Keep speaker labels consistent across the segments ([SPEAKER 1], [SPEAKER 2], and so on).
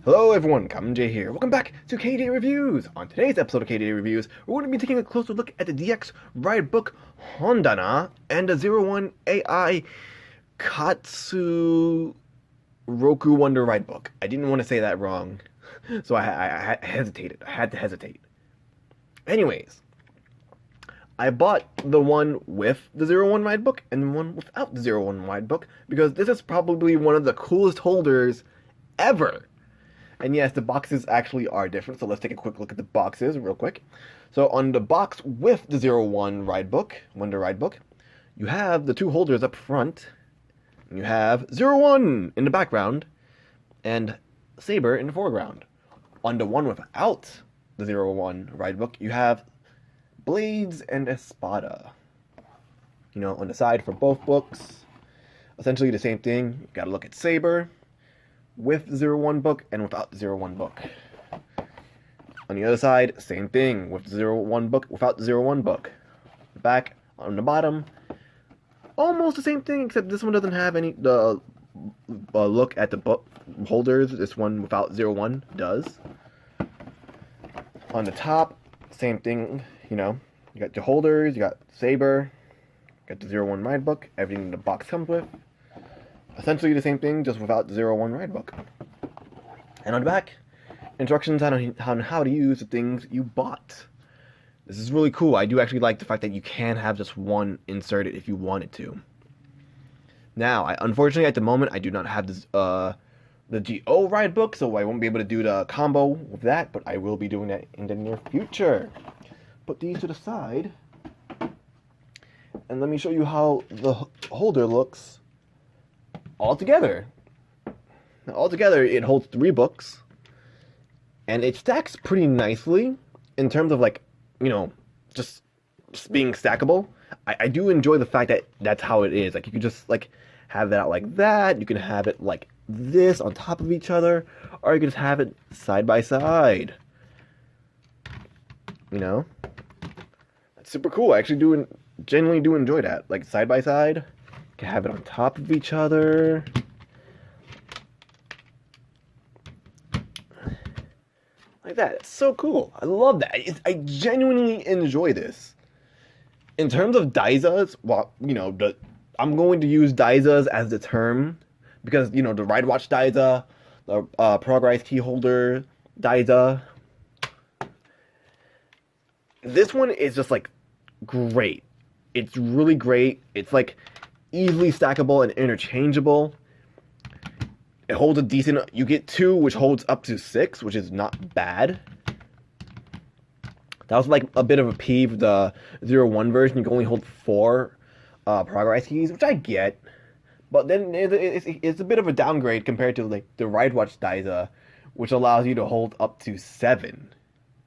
[SPEAKER 1] Hello everyone, Kamenjay here. Welcome back to KJReviews. On today's episode of KJReviews, we're going to be taking a closer look at the DX ride book Hondaner and the 01 AI Kaikatsuroku Wonder Ride book. I didn't want to say that wrong, so I hesitated. I had to hesitate. Anyways, I bought the one with the 01 ride book and the one without the 01 ride book because this is probably one of the coolest holders ever. And yes, the boxes actually are different, so let's take a quick look at the boxes real quick. So on the box with the 01 ride book, Wonder Ride book, you have the two holders up front. And you have 01 in the background and Saber in the foreground. On the one without the 01 ride book, you have blades and espada. You know, on the side for both books, essentially the same thing. You gotta look at Saber with the 01 book and without the 01 book. On the other side, same thing with the 01 book without the 01 book. Back on the bottom, almost the same thing, except this one doesn't have any look at the book holders. This one without 01 does. On the top, same thing, you know, you got your holders, you got Saber, you got the 01 ride book, everything the box comes with. Essentially the same thing, just without the 01 ride book. And on the back, instructions on how to use the things you bought. This is really cool. I do actually like the fact that you can have just one inserted if you wanted to. Now, unfortunately at the moment, I do not have this, the GO ride book, so I won't be able to do the combo with that, but I will be doing that in the near future. Put these to the side, and let me show you how the holder looks altogether. Now, altogether, it holds 3 books, and it stacks pretty nicely in terms of, like, you know, just being stackable. I do enjoy the fact that that's how it is. Like, you can just, like, have that like that. You can have it like this on top of each other, or you can just have it side by side. You know? That's super cool. I actually genuinely do enjoy that. Like, side by side. You can have it on top of each other. Like that. It's so cool. I love that. I genuinely enjoy this. In terms of Daizas, well, you know, I'm going to use Daizas as the term because, you know, the Ride Watch Daiza, the Progress Key Holder Daiza. This one is just, like, great. It's really great. It's, like, easily stackable and interchangeable. It holds a decent, you get 2, which holds up to 6, which is not bad. That was like a bit of a peeve, the 01 version, you can only hold 4 progress keys, which I get. But then it's a bit of a downgrade compared to like the Ride Watch Daiza, which allows you to hold up to 7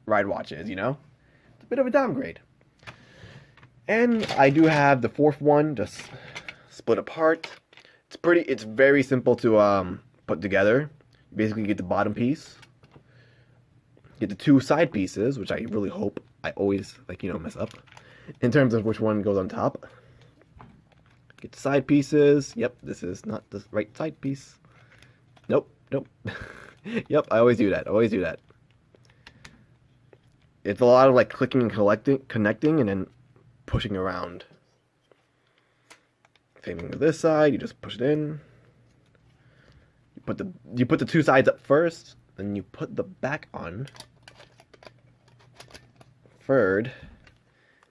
[SPEAKER 1] Ride Watches, you know? It's a bit of a downgrade. And I do have the 4th one, just split apart. It's very simple to put together. You basically get the bottom piece, get the 2 side pieces, which I really hope I always, like, you know, mess up in terms of which one goes on top. Get the side pieces. Yep, this is not the right side piece. Nope. Yep, I always do that. It's a lot of like clicking and connecting, and then pushing around. Same thing with this side. You just push it in. You put the 2 sides up first, then you put the back on third,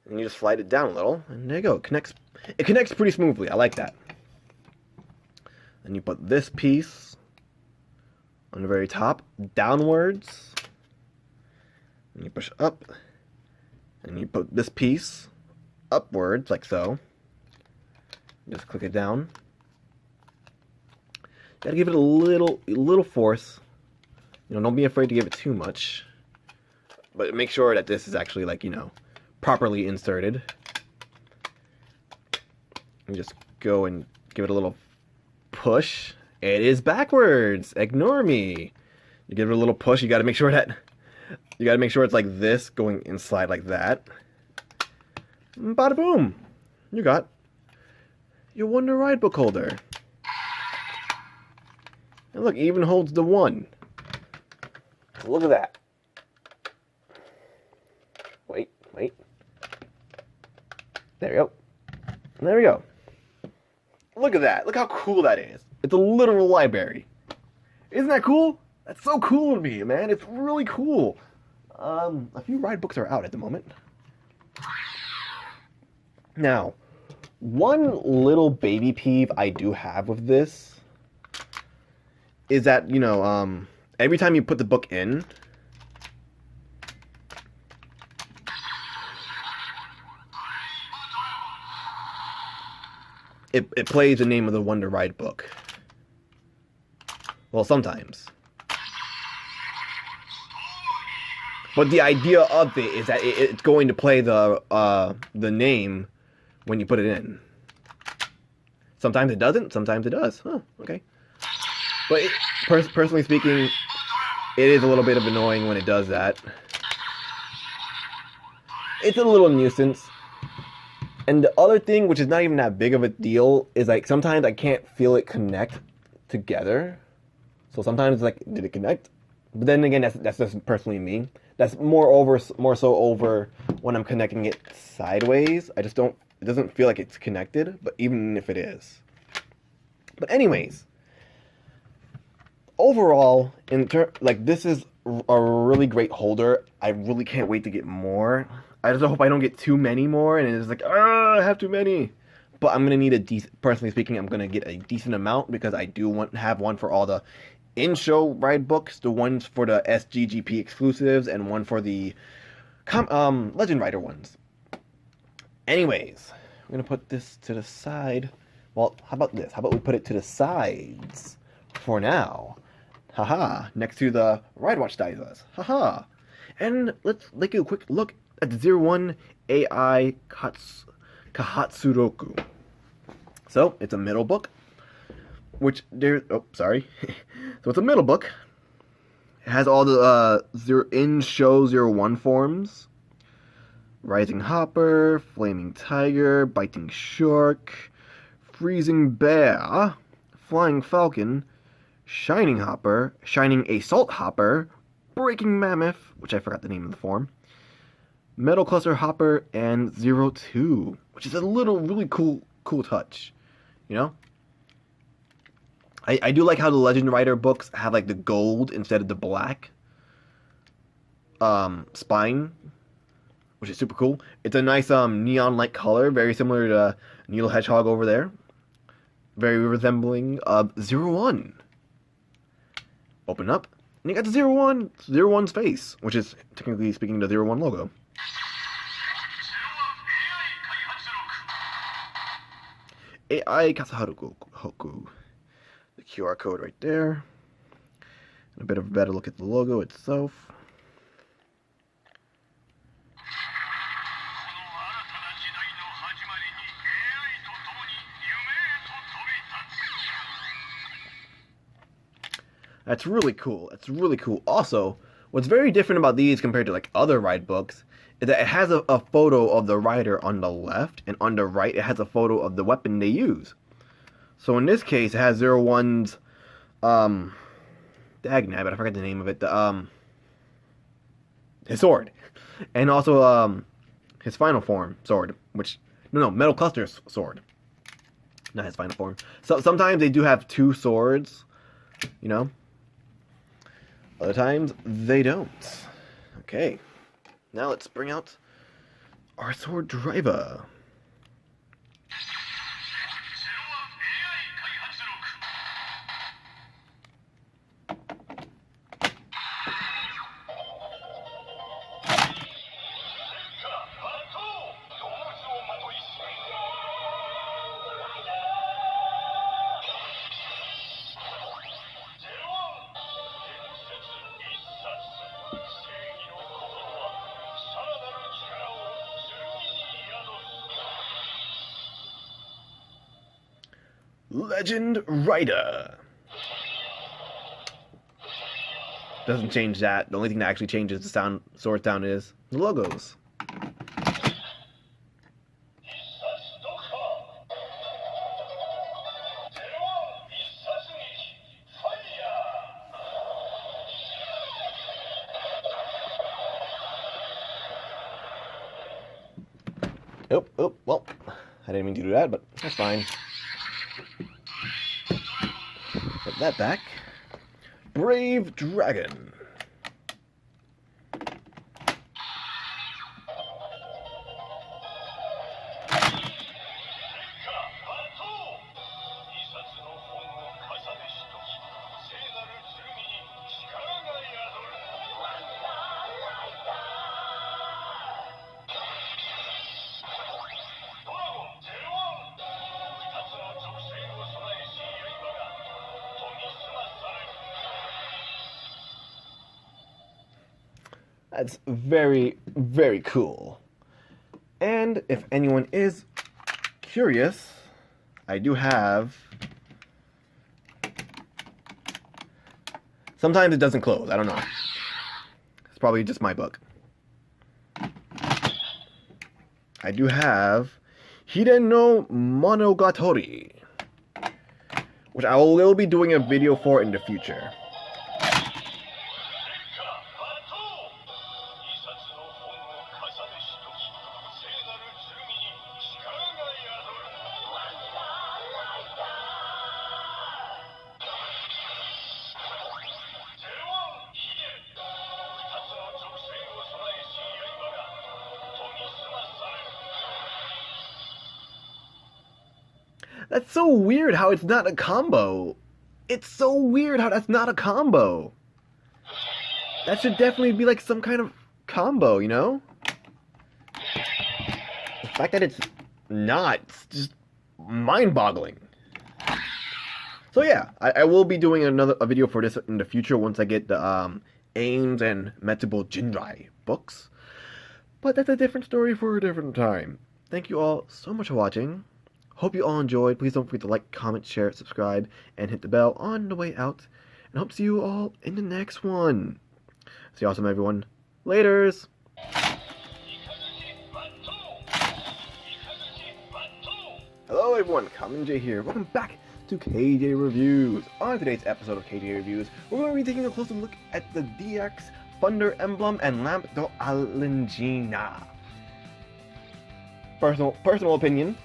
[SPEAKER 1] and you just slide it down a little, and there you go. It connects pretty smoothly. I like that. Then you put this piece on the very top, downwards, and you push up, and you put this piece upwards, like so. Just click it down. Gotta give it a little force. You know, don't be afraid to give it too much. But make sure that this is actually, like, you know, properly inserted. And just go and give it a little push. It is backwards. Ignore me. You give it a little push. You gotta make sure it's like this, going inside like that. Bada boom. You got your Wonder Ride book holder. And look, it even holds the 1. Look at that. Wait. There we go. There we go. Look at that. Look how cool that is. It's a literal library. Isn't that cool? That's so cool to me, man. It's really cool. A few ride books are out at the moment. Now, one little baby peeve I do have with this is that, you know, every time you put the book in, it plays the name of the Wonder Ride book. Well, sometimes. But the idea of it is that it's going to play the name when you put it in. Sometimes it doesn't, sometimes it does. Huh, okay. But personally speaking, it is a little bit of annoying when it does that. It's a little nuisance. And the other thing, which is not even that big of a deal, is like sometimes I can't feel it connect together. So sometimes it's like, did it connect? But then again, that's just personally me. That's more so over when I'm connecting it sideways. It doesn't feel like it's connected, but even if it is. But anyways, overall, this is a really great holder. I really can't wait to get more. I just hope I don't get too many more, and it's like, I have too many. But I'm gonna need a decent. Personally speaking, I'm gonna get a decent amount because I do have one for all the in-show ride books, the ones for the SGGP exclusives, and one for the Legend Rider ones. Anyways, I'm gonna put this to the side. Well, how about this? How about we put it to the sides for now? Haha, next to the Ride Watch Dizas. Haha. And let's take a quick look at the 01 AI Kaikatsuroku. So, it's a middle book. So it's a middle book. It has all the in-show 01 forms. Rising Hopper, Flaming Tiger, Biting Shark, Freezing Bear, Flying Falcon, Shining Hopper, Shining Assault Hopper, Breaking Mammoth, which I forgot the name of the form, Metal Cluster Hopper, and 02, which is a really cool touch, you know? I do like how the Legend Rider books have like the gold instead of the black spine, which is super cool. It's a nice neon light color, very similar to Needle Hedgehog over there. Very resembling 01. Open up, and you got the 01's face, which is technically speaking the 01 logo. AI Katsuroku. The QR code right there. And a bit of a better look at the logo itself. That's really cool. Also, what's very different about these compared to like other ride books is that it has a photo of the rider on the left, and on the right it has a photo of the weapon they use. So in this case, it has 01's dagnab, but I forgot the name of it. His sword, and also his final form sword, Metal Cluster's sword, not his final form. So sometimes they do have two swords, you know. Other times they don't. Okay, now let's bring out our sword driver. Legend Rider. Doesn't change that. The only thing that actually changes the sword sound is the logos. Oh, well, I didn't mean to do that, but that's fine. Put that back. Brave Dragon. That's very, very cool. And if anyone is curious, I do have... Sometimes it doesn't close, I don't know. It's probably just my book. I do have Hiden no Monogatari, which I will be doing a video for in the future. That's so weird how it's not a combo. It's so weird how that's not a combo. That should definitely be like some kind of combo, you know? The fact that it's not, it's just mind-boggling. So yeah, I will be doing a video for this in the future once I get the Ames and Metsubou Jinrai books. But that's a different story for a different time. Thank you all so much for watching. Hope you all enjoyed. Please don't forget to like, comment, share, subscribe, and hit the bell on the way out. And hope to see you all in the next one. See you awesome, everyone. Laters! Hello everyone, Kamenjay here. Welcome back to KJReviews. On today's episode of KJReviews, we're going to be taking a closer look at the DX Thunder Emblem and Lamp do Alengina. Personal opinion.